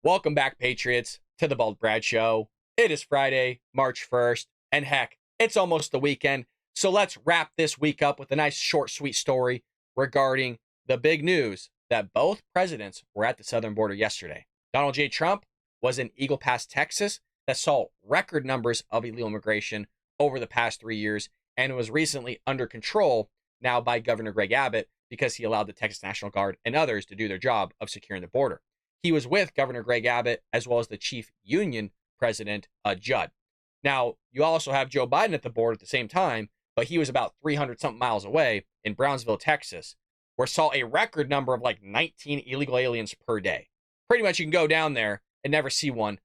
Welcome back, Patriots, to the Bald Brad Show. It is Friday, March 1st, and heck, it's almost the weekend. So let's wrap this week up with a nice, short, sweet story regarding the big news that both presidents were at the southern border yesterday. Donald J. Trump was in Eagle Pass, Texas, that saw record numbers of illegal immigration over the past 3 years and was recently under control now by Governor Greg Abbott because he allowed the Texas National Guard and others to do their job of securing the border. He was with Governor Greg Abbott as well as the chief union president, Judd. Now, you also have Joe Biden at the border at the same time, but he was about 300 something miles away in Brownsville, Texas, where saw a record number of like 19 illegal aliens per day. Pretty much you can go down there and never see one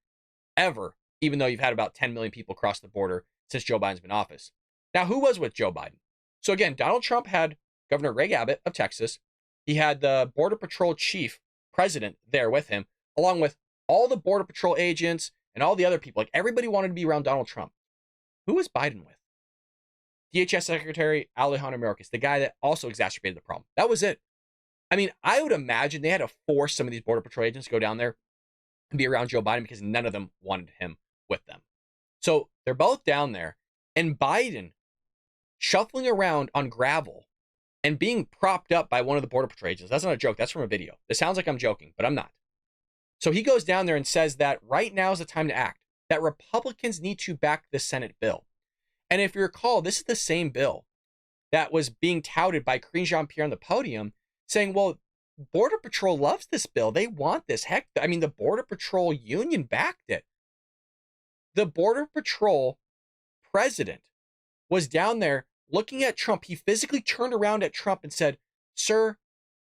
ever, even though you've had about 10 million people cross the border since Joe Biden's been in office. Now, who was with Joe Biden? So again, Donald Trump had Governor Greg Abbott of Texas. He had the Border Patrol chief president there with him, along with all the Border Patrol agents and all the other people. Like everybody wanted to be around Donald Trump. Who was Biden with? DHS Secretary Alejandro Mayorkas, the guy that also exacerbated the problem. That was it. I mean, I would imagine they had to force some of these Border Patrol agents to go down there and be around Joe Biden because none of them wanted him with them. So they're both down there, and Biden shuffling around on gravel and being propped up by one of the Border Patrol agents. That's not a joke. That's from a video. It sounds like I'm joking, but I'm not. So he goes down there and says that right now is the time to act, that Republicans need to back the Senate bill. And if you recall, this is the same bill that was being touted by Karine Jean-Pierre on the podium saying, well, Border Patrol loves this bill. They want this. Heck, I mean, the Border Patrol union backed it. The Border Patrol president was down there looking at Trump. He physically turned around at Trump and said, sir,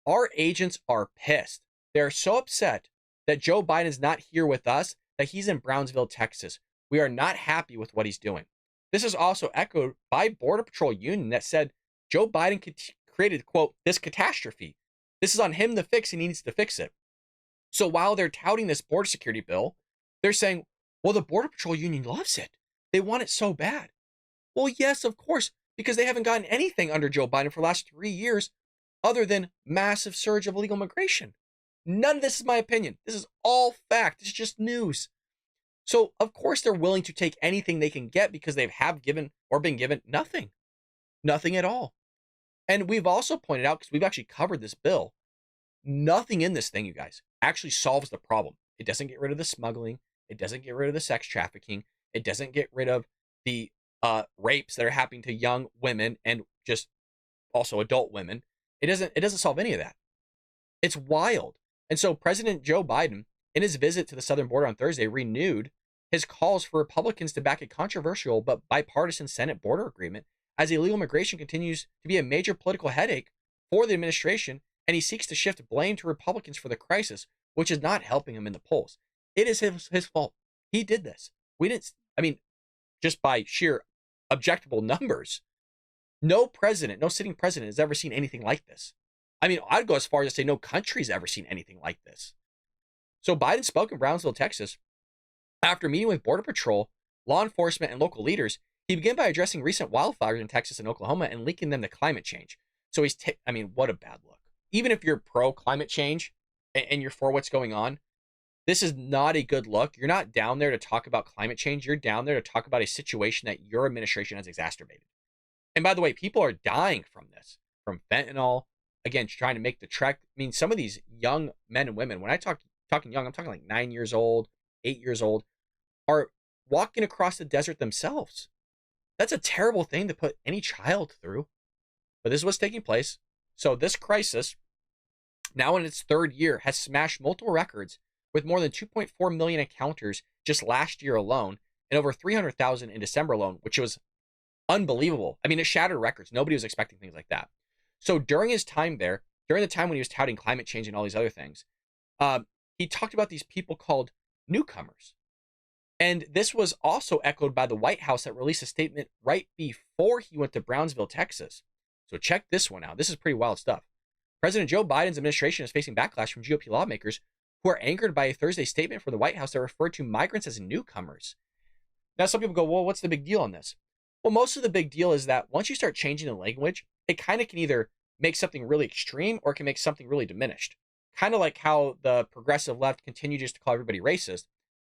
our agents are pissed. They're so upset that Joe Biden is not here with us, that he's in Brownsville, Texas. We are not happy with what he's doing. This is also echoed by Border Patrol union that said Joe Biden created, quote, this catastrophe. This is on him to fix. He needs to fix it. So while they're touting this border security bill, they're saying, well, the Border Patrol union loves it. They want it so bad. Well, yes, of course, because they haven't gotten anything under Joe Biden for the last 3 years other than massive surge of illegal immigration. None of this is my opinion. This is all fact. This is just news. So, of course, they're willing to take anything they can get because they have given or been given nothing. Nothing at all. And we've also pointed out, because we've actually covered this bill, nothing in this thing, you guys, actually solves the problem. It doesn't get rid of the smuggling. It doesn't get rid of the sex trafficking. It doesn't get rid of the rapes that are happening to young women and just also adult women. It doesn't solve any of that. It's wild. And so President Joe Biden, in his visit to the southern border on Thursday, renewed his calls for Republicans to back a controversial but bipartisan Senate border agreement as illegal immigration continues to be a major political headache for the administration, and he seeks to shift blame to Republicans for the crisis, which is not helping him in the polls. It is his fault. He did this. Just by sheer objectable numbers, no sitting president has ever seen anything like this. I mean, I'd go as far as to say no country's ever seen anything like this. So Biden spoke in Brownsville, Texas. After meeting with Border Patrol, law enforcement, and local leaders, he began by addressing recent wildfires in Texas and Oklahoma and linking them to climate change. So what a bad look. Even if you're pro climate change and you're for what's going on, this is not a good look. You're not down there to talk about climate change. You're down there to talk about a situation that your administration has exacerbated. And by the way, people are dying from this, from fentanyl, again, trying to make the trek. I mean, some of these young men and women, when I talking young, I'm talking like 9 years old, 8 years old, are walking across the desert themselves. That's a terrible thing to put any child through. But this is what's taking place. So this crisis, now in its third year, has smashed multiple records with more than 2.4 million encounters just last year alone and over 300,000 in December alone, which was unbelievable. I mean, it shattered records. Nobody was expecting things like that. So during his time there, during the time when he was touting climate change and all these other things, he talked about these people called newcomers. And this was also echoed by the White House that released a statement right before he went to Brownsville, Texas. So check this one out. This is pretty wild stuff. President Joe Biden's administration is facing backlash from GOP lawmakers who are angered by a Thursday statement from the White House that referred to migrants as newcomers. Now, some people go, well, what's the big deal on this? Well, most of the big deal is that once you start changing the language, it kind of can either make something really extreme or it can make something really diminished. kind of like how the progressive left continue just to call everybody racist.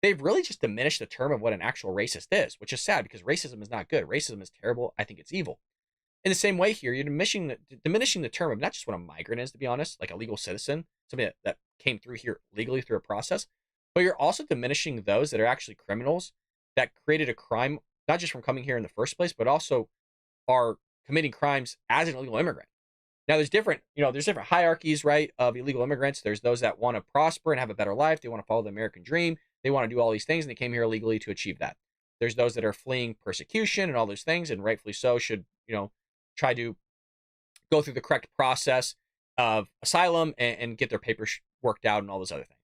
They've really just diminished the term of what an actual racist is, which is sad because racism is not good. Racism is terrible. I think it's evil. In the same way here, you're diminishing the term of not just what a migrant is, to be honest, like a legal citizen, somebody that came through here legally through a process, but you're also diminishing those that are actually criminals that created a crime, not just from coming here in the first place, but also are committing crimes as an illegal immigrant. Now there's different hierarchies, right, of illegal immigrants. There's those that want to prosper and have a better life. They want to follow the American dream. They want to do all these things and they came here illegally to achieve that. There's those that are fleeing persecution and all those things, and rightfully so should, try to go through the correct process of asylum and get their papers worked out and all those other things.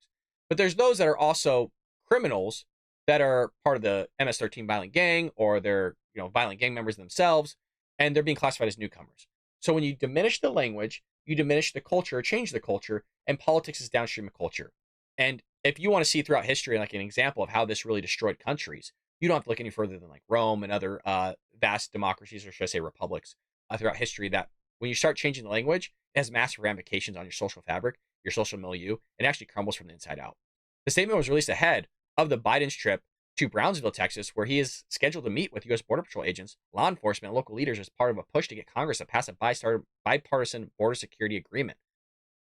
But there's those that are also criminals that are part of the MS-13 violent gang, or they're, violent gang members themselves, and they're being classified as newcomers. So when you diminish the language, you diminish the culture, change the culture, and politics is downstream of culture. And if you want to see throughout history like an example of how this really destroyed countries, you don't have to look any further than like Rome and other vast democracies, or should I say republics, throughout history, that when you start changing the language, it has massive ramifications on your social fabric, your social milieu, and actually crumbles from the inside out. The statement was released ahead of the Biden's trip to Brownsville, Texas, where he is scheduled to meet with U.S. Border Patrol agents, law enforcement, and local leaders as part of a push to get Congress to pass a bipartisan border security agreement.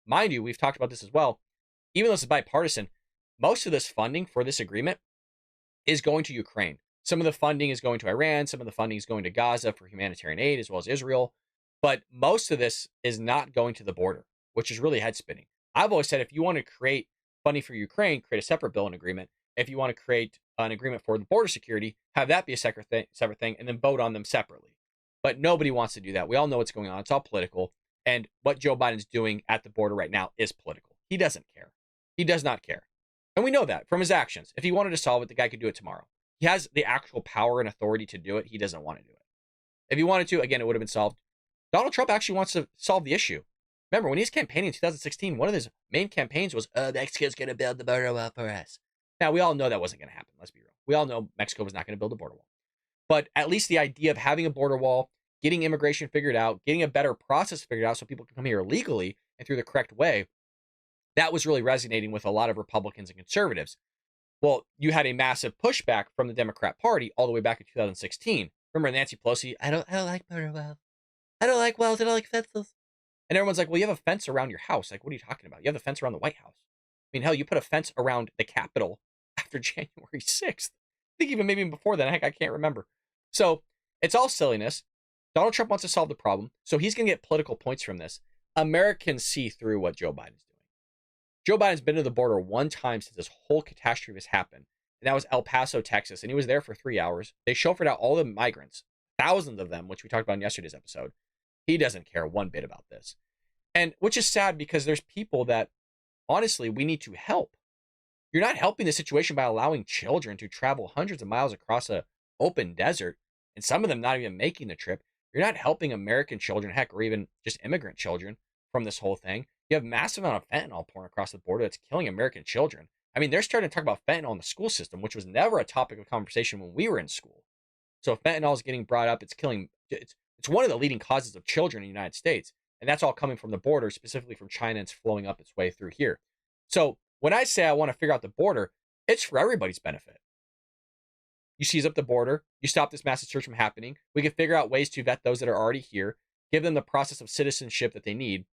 Mind you, we've talked about this as well. Even though this is bipartisan, most of this funding for this agreement is going to Ukraine. Some of the funding is going to Iran. Some of the funding is going to Gaza for humanitarian aid, as well as Israel. But most of this is not going to the border, which is really head spinning. I've always said if you want to create funding for Ukraine, create a separate bill and agreement. If you want to create an agreement for the border security, have that be a separate thing, and then vote on them separately. But nobody wants to do that. We all know what's going on. It's all political. And what Joe Biden's doing at the border right now is political. He doesn't care. He does not care. And we know that from his actions. If he wanted to solve it, the guy could do it tomorrow. He has the actual power and authority to do it. He doesn't want to do it. If he wanted to, again, it would have been solved. Donald Trump actually wants to solve the issue. Remember, when he was campaigning in 2016, one of his main campaigns was, Mexico's going to build the border wall for us. Now, we all know that wasn't going to happen. Let's be real. We all know Mexico was not going to build a border wall. But at least the idea of having a border wall, getting immigration figured out, getting a better process figured out so people can come here legally and through the correct way, that was really resonating with a lot of Republicans and conservatives. Well, you had a massive pushback from the Democrat Party all the way back in 2016. Remember Nancy Pelosi? I don't like border walls. I don't like walls. I don't like fences. And everyone's like, well, you have a fence around your house. Like, what are you talking about? You have a fence around the White House. I mean, hell, you put a fence around the Capitol after January 6th. I think even maybe before that. Heck, I can't remember. So it's all silliness. Donald Trump wants to solve the problem, so he's going to get political points from this. Americans see through what Joe Biden's doing. Joe Biden's been to the border one time since this whole catastrophe has happened, and that was El Paso, Texas, and he was there for 3 hours. They chauffeured out all the migrants, thousands of them, which we talked about in yesterday's episode. He doesn't care one bit about this. And which is sad because there's people that, honestly, we need to help. You're not helping the situation by allowing children to travel hundreds of miles across an open desert, and some of them not even making the trip. You're not helping American children, heck, or even just immigrant children from this whole thing. You have massive amount of fentanyl pouring across the border that's killing American children. I mean, they're starting to talk about fentanyl in the school system, which was never a topic of conversation when we were in school. So if fentanyl is getting brought up, it's one of the leading causes of children in the United States. And that's all coming from the border, specifically from China, and it's flowing up its way through here. So when I say I want to figure out the border, it's for everybody's benefit. You seize up the border, you stop this massive search from happening. We can figure out ways to vet those that are already here, give them the process of citizenship that they need,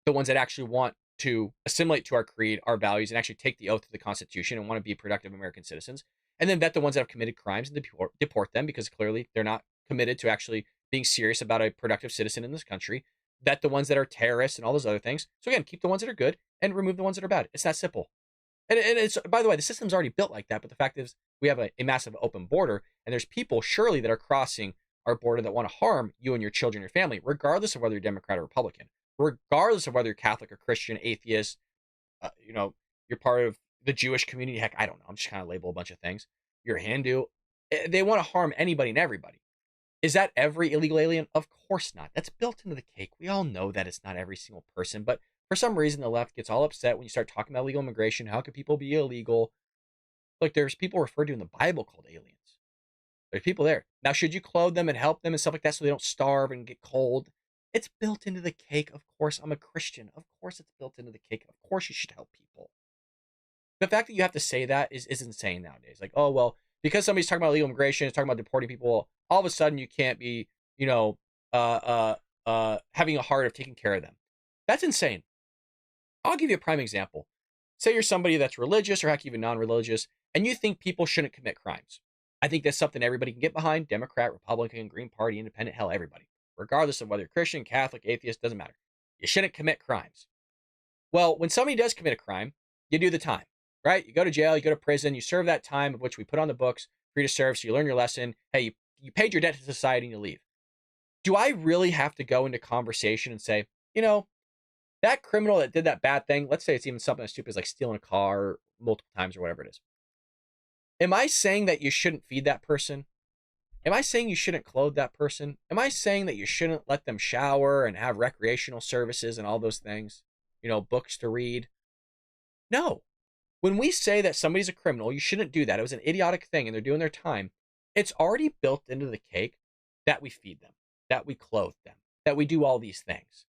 the ones that actually want to assimilate to our creed, our values, and actually take the oath to the Constitution and want to be productive American citizens, and then vet the ones that have committed crimes and deport them because clearly they're not committed to actually being serious about a productive citizen in this country, vet the ones that are terrorists and all those other things. So again, keep the ones that are good and remove the ones that are bad. It's that simple. And it's, by the way, the system's already built like that, but the fact is we have a massive open border, and there's people surely that are crossing our border that want to harm you and your children, your family, regardless of whether you're Democrat or Republican, regardless of whether you're Catholic or Christian, atheist, you're part of the Jewish community. Heck, I don't know. I'm just kind of label a bunch of things. You're Hindu. They want to harm anybody and everybody. Is that every illegal alien? Of course not. That's built into the cake. We all know that it's not every single person, but for some reason, the left gets all upset when you start talking about illegal immigration. How could people be illegal? Like, there's people referred to in the Bible called aliens. There's people there. Now, should you clothe them and help them and stuff like that so they don't starve and get cold? It's built into the cake. Of course, I'm a Christian. Of course, it's built into the cake. Of course, you should help people. The fact that you have to say that is insane nowadays. Like, oh, well, because somebody's talking about illegal immigration, it's talking about deporting people, all of a sudden you can't be, having a heart of taking care of them. That's insane. I'll give you a prime example. Say you're somebody that's religious or heck, even non-religious, and you think people shouldn't commit crimes. I think that's something everybody can get behind. Democrat, Republican, Green Party, Independent, hell, everybody. Regardless of whether you're Christian, Catholic, atheist, doesn't matter. You shouldn't commit crimes. Well, when somebody does commit a crime, you do the time, right? You go to jail, you go to prison, you serve that time of which we put on the books for you to serve, so you learn your lesson. Hey, you paid your debt to society and you leave. Do I really have to go into conversation and say, that criminal that did that bad thing, let's say it's even something as stupid as like stealing a car multiple times or whatever it is. Am I saying that you shouldn't feed that person? Am I saying you shouldn't clothe that person? Am I saying that you shouldn't let them shower and have recreational services and all those things? Books to read? No. When we say that somebody's a criminal, you shouldn't do that. It was an idiotic thing and they're doing their time. It's already built into the cake that we feed them, that we clothe them, that we do all these things.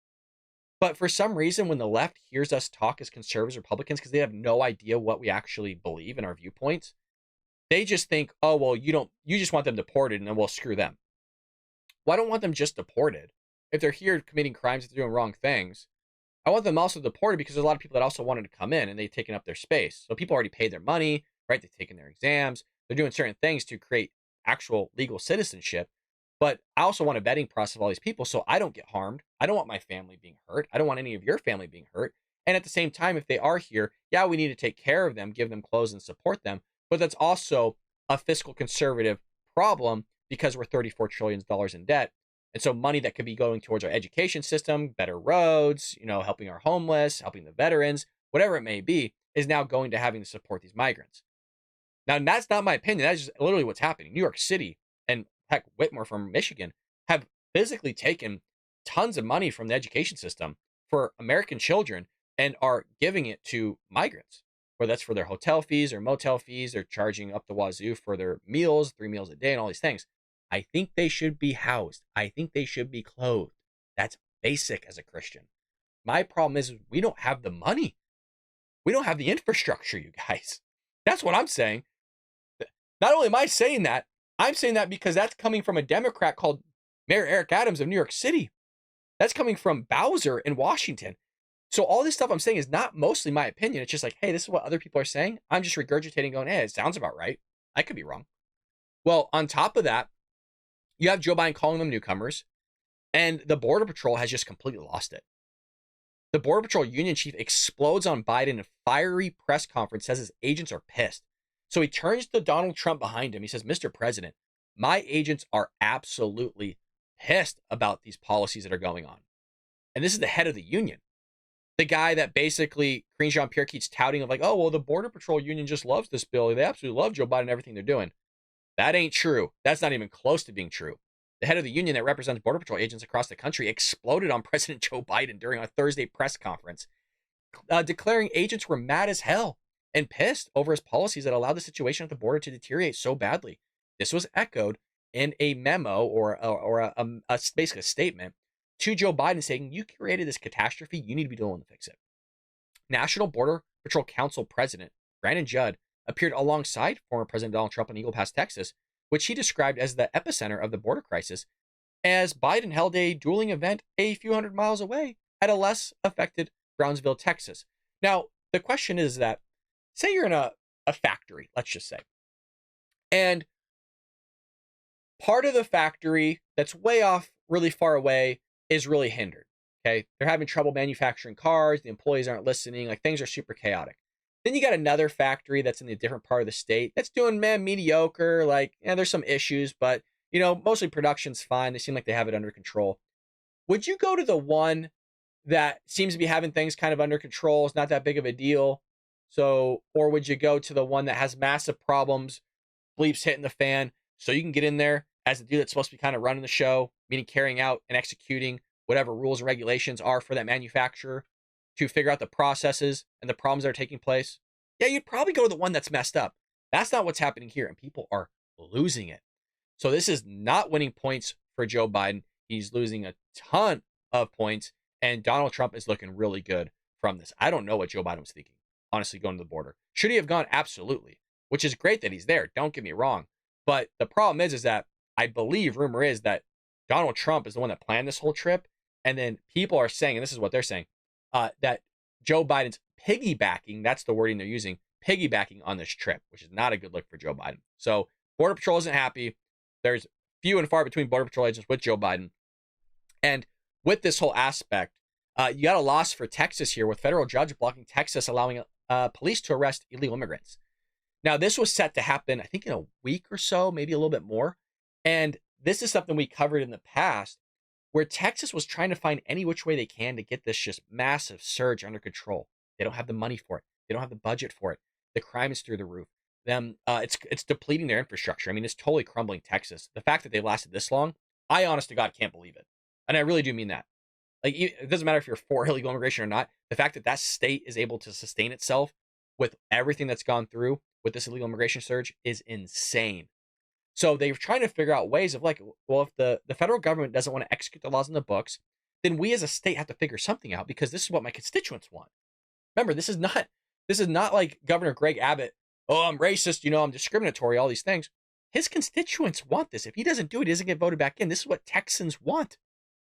But for some reason, when the left hears us talk as conservatives, Republicans, because they have no idea what we actually believe in our viewpoints, they just think, oh, well, you just want them deported and then we'll screw them. Well, I don't want them just deported. If they're here committing crimes, if they're doing wrong things, I want them also deported because there's a lot of people that also wanted to come in and they've taken up their space. So people already paid their money, right? They've taken their exams. They're doing certain things to create actual legal citizenship. But I also want a vetting process of all these people so I don't get harmed. I don't want my family being hurt. I don't want any of your family being hurt. And at the same time, if they are here, yeah, we need to take care of them, give them clothes and support them. But that's also a fiscal conservative problem because we're $34 trillion in debt. And so money that could be going towards our education system, better roads, helping our homeless, helping the veterans, whatever it may be, is now going to having to support these migrants. Now, that's not my opinion. That's just literally what's happening. New York City and heck, Whitmore from Michigan have physically taken tons of money from the education system for American children and are giving it to migrants, whether that's for their hotel fees or motel fees. They're charging up the wazoo for their meals, 3 meals a day, and all these things. I think they should be housed. I think they should be clothed. That's basic as a Christian. My problem is we don't have the money. We don't have the infrastructure, you guys. That's what I'm saying. Not only am I saying that, I'm saying that because that's coming from a Democrat called Mayor Eric Adams of New York City. That's coming from Bowser in Washington. So all this stuff I'm saying is not mostly my opinion. It's just like, hey, this is what other people are saying. I'm just regurgitating going, hey, it sounds about right. I could be wrong. Well, on top of that, you have Joe Biden calling them newcomers, and the Border Patrol has just completely lost it. The Border Patrol union chief explodes on Biden in a fiery press conference, says his agents are pissed. So he turns to Donald Trump behind him. He says, Mr. President, my agents are absolutely pissed about these policies that are going on. And this is the head of the union. The guy that basically Karine Jean-Pierre keeps touting of like, oh, well, the Border Patrol union just loves this bill. They absolutely love Joe Biden and everything they're doing. That ain't true. That's not even close to being true. The head of the union that represents Border Patrol agents across the country exploded on President Joe Biden during a Thursday press conference, declaring agents were mad as hell and pissed over his policies that allowed the situation at the border to deteriorate so badly. This was echoed in a memo or basically a statement to Joe Biden saying, you created this catastrophe, you need to be the one to fix it. National Border Patrol Council President Brandon Judd appeared alongside former President Donald Trump in Eagle Pass, Texas, which he described as the epicenter of the border crisis, as Biden held a dueling event a few hundred miles away at a less affected Brownsville, Texas. Now, the question is that, say you're in a factory, let's just say, and part of the factory that's way off, really far away, is really hindered, okay? They're having trouble manufacturing cars, the employees aren't listening, like things are super chaotic. Then you got another factory that's in a different part of the state that's doing, mediocre, like, there's some issues, but, mostly production's fine. They seem like they have it under control. Would you go to the one that seems to be having things kind of under control, it's not that big of a deal? So, or would you go to the one that has massive problems, bleeps hitting the fan, so you can get in there as the dude that's supposed to be kind of running the show, meaning carrying out and executing whatever rules and regulations are for that manufacturer to figure out the processes and the problems that are taking place? Yeah, you'd probably go to the one that's messed up. That's not what's happening here, and people are losing it. So this is not winning points for Joe Biden. He's losing a ton of points, and Donald Trump is looking really good from this. I don't know what Joe Biden was thinking, honestly, going to the border. Should he have gone? Absolutely, which is great that he's there. Don't get me wrong. But the problem is that I believe rumor is that Donald Trump is the one that planned this whole trip. And then people are saying, and this is what they're saying, that Joe Biden's piggybacking, that's the wording they're using, piggybacking on this trip, which is not a good look for Joe Biden. So Border Patrol isn't happy. There's few and far between Border Patrol agents with Joe Biden. And with this whole aspect, you got a loss for Texas here with federal judge blocking Texas, allowing police to arrest illegal immigrants. Now, this was set to happen, I think, in a week or so, maybe a little bit more. And this is something we covered in the past, where Texas was trying to find any which way they can to get this just massive surge under control. They don't have the money for it. They don't have the budget for it. The crime is through the roof. It's depleting their infrastructure. I mean, it's totally crumbling Texas. The fact that they lasted this long, I honest to God can't believe it. And I really do mean that. Like, it doesn't matter if you're for illegal immigration or not. The fact that that state is able to sustain itself with everything that's gone through with this illegal immigration surge is insane. So they're trying to figure out ways of like, well, if the federal government doesn't want to execute the laws in the books, then we as a state have to figure something out because this is what my constituents want. Remember, this is not like Governor Greg Abbott. Oh, I'm racist, I'm discriminatory, all these things. His constituents want this. If he doesn't do it, he doesn't get voted back in. This is what Texans want.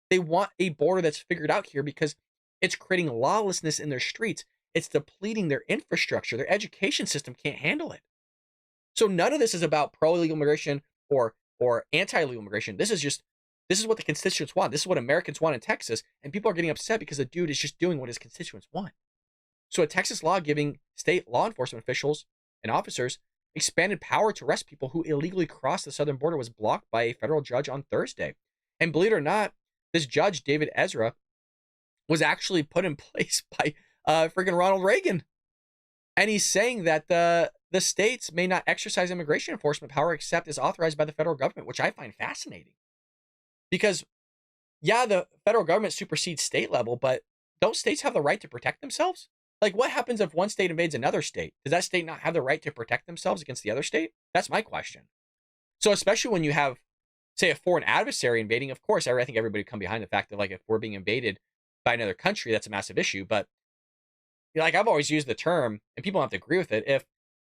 They want a border that's figured out here because it's creating lawlessness in their streets. It's depleting their infrastructure. Their education system can't handle it. So none of this is about pro-illegal immigration or anti-illegal immigration. This is what the constituents want. This is what Americans want in Texas, and people are getting upset because the dude is just doing what his constituents want. So a Texas law giving state law enforcement officials and officers expanded power to arrest people who illegally crossed the southern border was blocked by a federal judge on Thursday. And believe it or not, this judge, David Ezra, was actually put in place by freaking Ronald Reagan. And he's saying that the states may not exercise immigration enforcement power except as authorized by the federal government, which I find fascinating. Because, yeah, the federal government supersedes state level, but don't states have the right to protect themselves? Like, what happens if one state invades another state? Does that state not have the right to protect themselves against the other state? That's my question. So especially when you have, say, a foreign adversary invading, of course, I think everybody would come behind the fact that, like, if we're being invaded by another country, that's a massive issue. But, like, I've always used the term, and people don't have to agree with it, if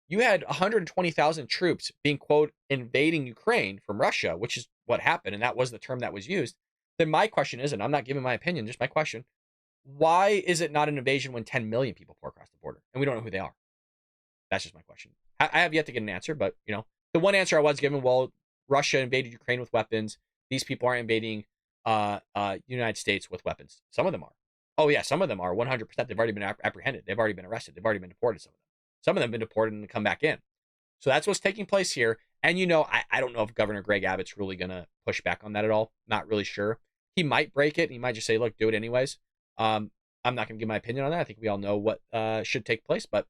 you had 120,000 troops being, quote, invading Ukraine from Russia, which is what happened, and that was the term that was used, then my question is, and I'm not giving my opinion, just my question, why is it not an invasion when 10 million people pour across the border and we don't know who they are? That's just my question. I have yet to get an answer, but, the one answer I was given, well, Russia invaded Ukraine with weapons. These people aren't invading United States with weapons. Some of them are. Oh, yeah, some of them are 100%. They've already been apprehended. They've already been arrested. They've already been deported, some of them. Some of them have been deported and come back in. So that's what's taking place here. And, I don't know if Governor Greg Abbott's really going to push back on that at all. Not really sure. He might break it. He might just say, look, do it anyways. I'm not going to give my opinion on that. I think we all know what should take place. But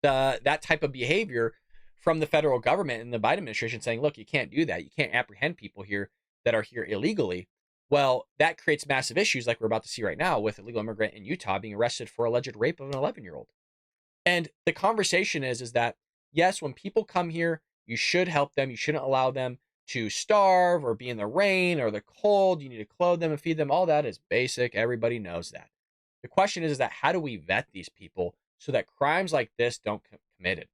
that type of behavior from the federal government and the Biden administration saying, look, you can't do that. You can't apprehend people here that are here illegally. Well, that creates massive issues like we're about to see right now with a legal immigrant in Utah being arrested for alleged rape of an 11-year-old. And the conversation is that, yes, when people come here, you should help them. You shouldn't allow them to starve or be in the rain or the cold. You need to clothe them and feed them. All that is basic. Everybody knows that. The question is that how do we vet these people so that crimes like this don't get committed?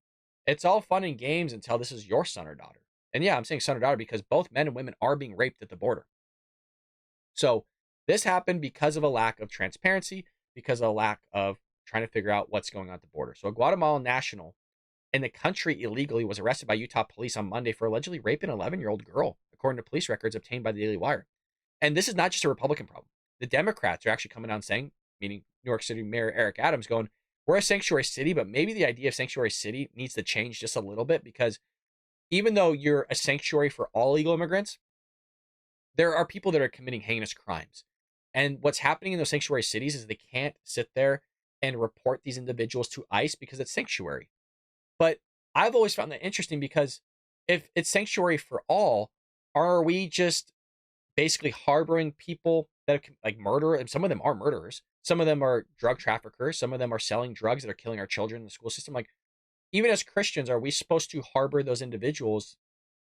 It's all fun and games until this is your son or daughter. And yeah, I'm saying son or daughter because both men and women are being raped at the border. So this happened because of a lack of transparency, because of a lack of trying to figure out what's going on at the border. So a Guatemalan national in the country illegally was arrested by Utah police on Monday for allegedly raping an 11-year-old girl, according to police records obtained by the Daily Wire. And this is not just a Republican problem. The Democrats are actually coming out saying, meaning New York City Mayor Eric Adams, going, we're a sanctuary city, but maybe the idea of sanctuary city needs to change just a little bit because even though you're a sanctuary for all illegal immigrants, there are people that are committing heinous crimes. And what's happening in those sanctuary cities is they can't sit there and report these individuals to ICE because it's sanctuary. But I've always found that interesting because if it's sanctuary for all, are we just basically harboring people that are like murder? And some of them are murderers. Some of them are drug traffickers. Some of them are selling drugs that are killing our children in the school system. Like, even as Christians, are we supposed to harbor those individuals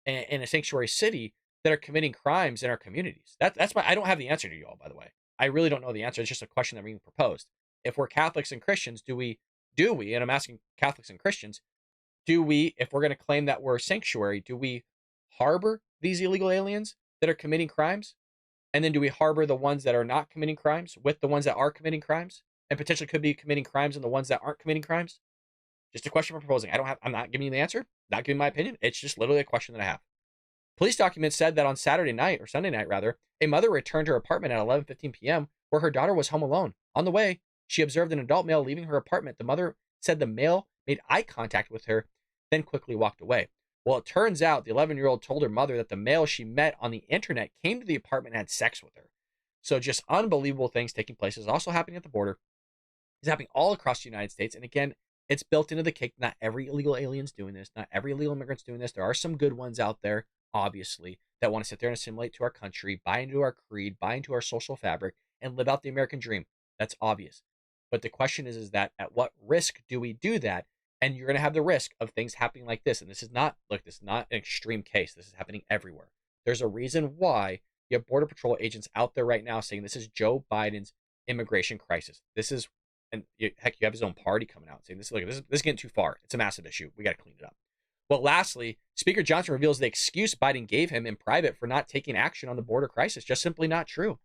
in a sanctuary city that are committing crimes in our communities? That's I don't have the answer to you all, by the way. I really don't know the answer. It's just a question that being proposed. If we're Catholics and Christians, do we, and I'm asking Catholics and Christians, do we, if we're going to claim that we're a sanctuary, do we harbor these illegal aliens that are committing crimes? And then do we harbor the ones that are not committing crimes with the ones that are committing crimes and potentially could be committing crimes and the ones that aren't committing crimes? Just a question we're proposing. I'm not giving you the answer, not giving my opinion. It's just literally a question that I have. Police documents said that on Saturday night, or Sunday night rather, a mother returned to her apartment at 11:15 p.m. where her daughter was home alone. On the way, she observed an adult male leaving her apartment. The mother said the male made eye contact with her, then quickly walked away. Well, it turns out the 11-year-old told her mother that the male she met on the internet came to the apartment and had sex with her. So just unbelievable things taking place. It's also happening at the border. It's happening all across the United States. And again, it's built into the cake. Not every illegal alien's doing this. Not every illegal immigrant's doing this. There are some good ones out there, obviously, that want to sit there and assimilate to our country, buy into our creed, buy into our social fabric, and live out the American dream. That's obvious. But the question is that at what risk do we do that? And you're going to have the risk of things happening like this. And this is not, look, this is not an extreme case. This is happening everywhere. There's a reason why you have Border Patrol agents out there right now saying this is Joe Biden's immigration crisis. This is, and heck, you have his own party coming out saying this, look, this is getting too far. It's a massive issue. We got to clean it up. Well, lastly, Speaker Johnson reveals the excuse Biden gave him in private for not taking action on the border crisis just simply not true.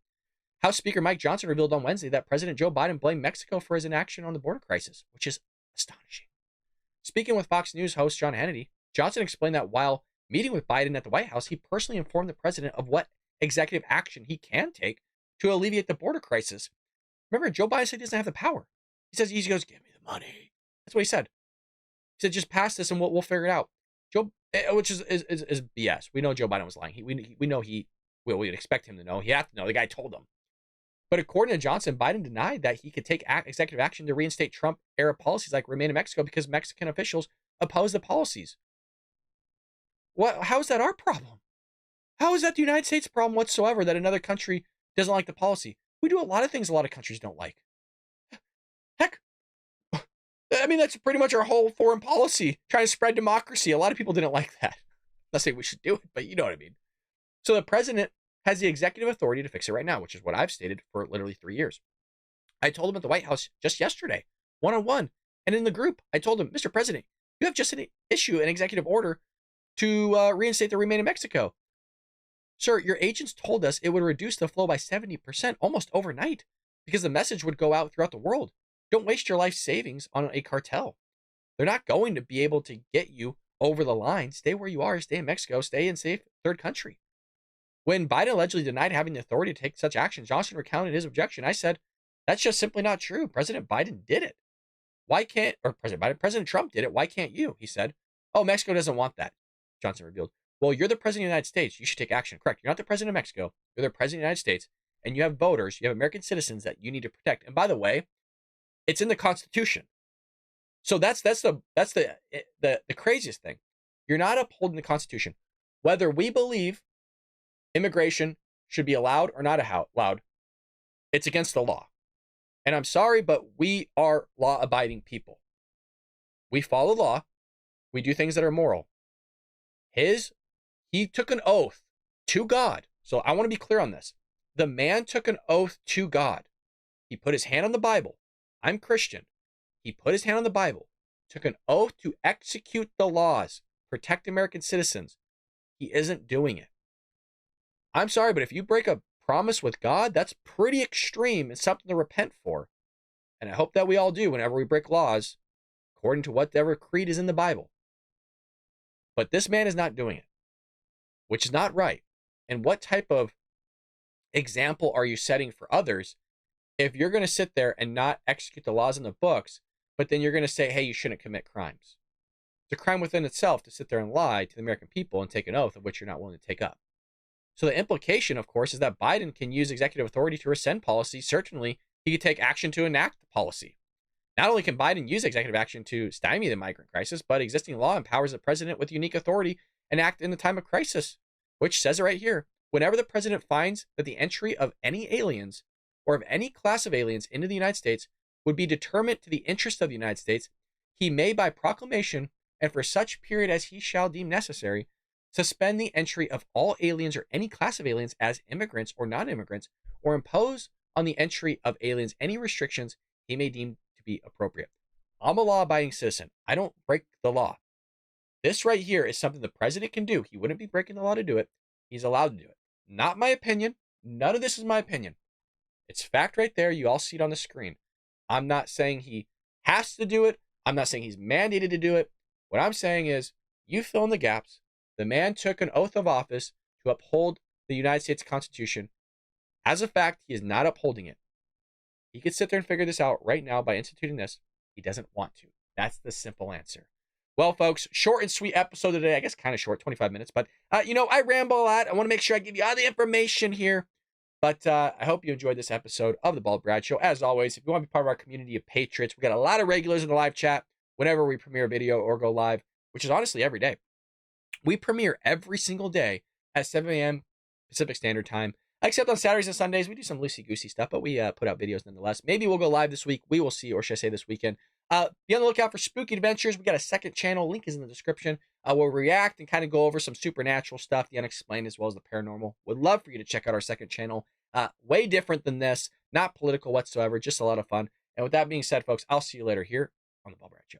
House Speaker Mike Johnson revealed on Wednesday that President Joe Biden blamed Mexico for his inaction on the border crisis, which is astonishing. Speaking with Fox News host John Hannity, Johnson explained that while meeting with Biden at the White House, he personally informed the president of what executive action he can take to alleviate the border crisis. Remember, Joe Biden said he doesn't have the power. He says, he goes, give me the money. That's what he said. He said, just pass this and we'll figure it out. Which is BS. We know Joe Biden was lying. We know we'd expect him to know. He had to know. The guy told him. But according to Johnson, Biden denied that he could take executive action to reinstate Trump-era policies like remain in Mexico because Mexican officials oppose the policies. How is that our problem? How is that the United States problem whatsoever that another country doesn't like the policy? We do a lot of things a lot of countries don't like. Heck, I mean, that's pretty much our whole foreign policy, trying to spread democracy. A lot of people didn't like that. I'm not saying we should do it, but you know what I mean. So the president has the executive authority to fix it right now, which is what I've stated for literally 3 years. I told him at the White House just yesterday, one-on-one, and in the group, I told him, Mr. President, you have just an executive order to reinstate the Remain in Mexico. Sir, your agents told us it would reduce the flow by 70% almost overnight because the message would go out throughout the world. Don't waste your life savings on a cartel. They're not going to be able to get you over the line. Stay where you are. Stay in Mexico. Stay in safe third country. When Biden allegedly denied having the authority to take such action, Johnson recounted his objection. I said, that's just simply not true. President Biden did it. Why can't, or President Trump did it. Why can't you? He said, oh, Mexico doesn't want that. Johnson revealed, well, you're the president of the United States. You should take action. Correct. You're not the president of Mexico. You're the president of the United States. And you have voters, you have American citizens that you need to protect. And by the way, it's in the Constitution. So that's the craziest thing. You're not upholding the Constitution. Whether we believe immigration should be allowed or not allowed, it's against the law. And I'm sorry, but we are law-abiding people. We follow law. We do things that are moral. He took an oath to God. So I want to be clear on this. The man took an oath to God. He put his hand on the Bible. I'm Christian. He put his hand on the Bible, took an oath to execute the laws, protect American citizens. He isn't doing it. I'm sorry, but if you break a promise with God, that's pretty extreme and something to repent for. And I hope that we all do whenever we break laws, according to whatever creed is in the Bible. But this man is not doing it, which is not right. And what type of example are you setting for others if you're going to sit there and not execute the laws in the books, but then you're going to say, hey, you shouldn't commit crimes? It's a crime within itself to sit there and lie to the American people and take an oath of which you're not willing to take up. So the implication, of course, is that Biden can use executive authority to rescind policy. Certainly, he could take action to enact the policy. Not only can Biden use executive action to stymie the migrant crisis, but existing law empowers the president with unique authority and act in the time of crisis, which says it right here. Whenever the president finds that the entry of any aliens or of any class of aliens into the United States would be determined to the interest of the United States, he may, by proclamation, and for such period as he shall deem necessary, suspend the entry of all aliens or any class of aliens as immigrants or non-immigrants, or impose on the entry of aliens any restrictions he may deem to be appropriate. I'm a law-abiding citizen. I don't break the law. This right here is something the president can do. He wouldn't be breaking the law to do it. He's allowed to do it. Not my opinion. None of this is my opinion. It's fact right there. You all see it on the screen. I'm not saying he has to do it. I'm not saying he's mandated to do it. What I'm saying is you fill in the gaps. The man took an oath of office to uphold the United States Constitution. As a fact, he is not upholding it. He could sit there and figure this out right now by instituting this. He doesn't want to. That's the simple answer. Well, folks, short and sweet episode today. I guess kind of short, 25 minutes. But, I ramble a lot. I want to make sure I give you all the information here. But I hope you enjoyed this episode of The Bald Brad Show. As always, if you want to be part of our community of patriots, we got a lot of regulars in the live chat whenever we premiere a video or go live, which is honestly every day. We premiere every single day at 7 a.m. Pacific Standard Time, except on Saturdays and Sundays. We do some loosey-goosey stuff, but we put out videos nonetheless. Maybe we'll go live this week. We will see, or should I say this weekend. Be on the lookout for Spooky Adventures. We got a second channel. Link is in the description. We'll react and kind of go over some supernatural stuff, the unexplained as well as the paranormal. Would love for you to check out our second channel. Way different than this. Not political whatsoever. Just a lot of fun. And with that being said, folks, I'll see you later here on The Bald Brad Show.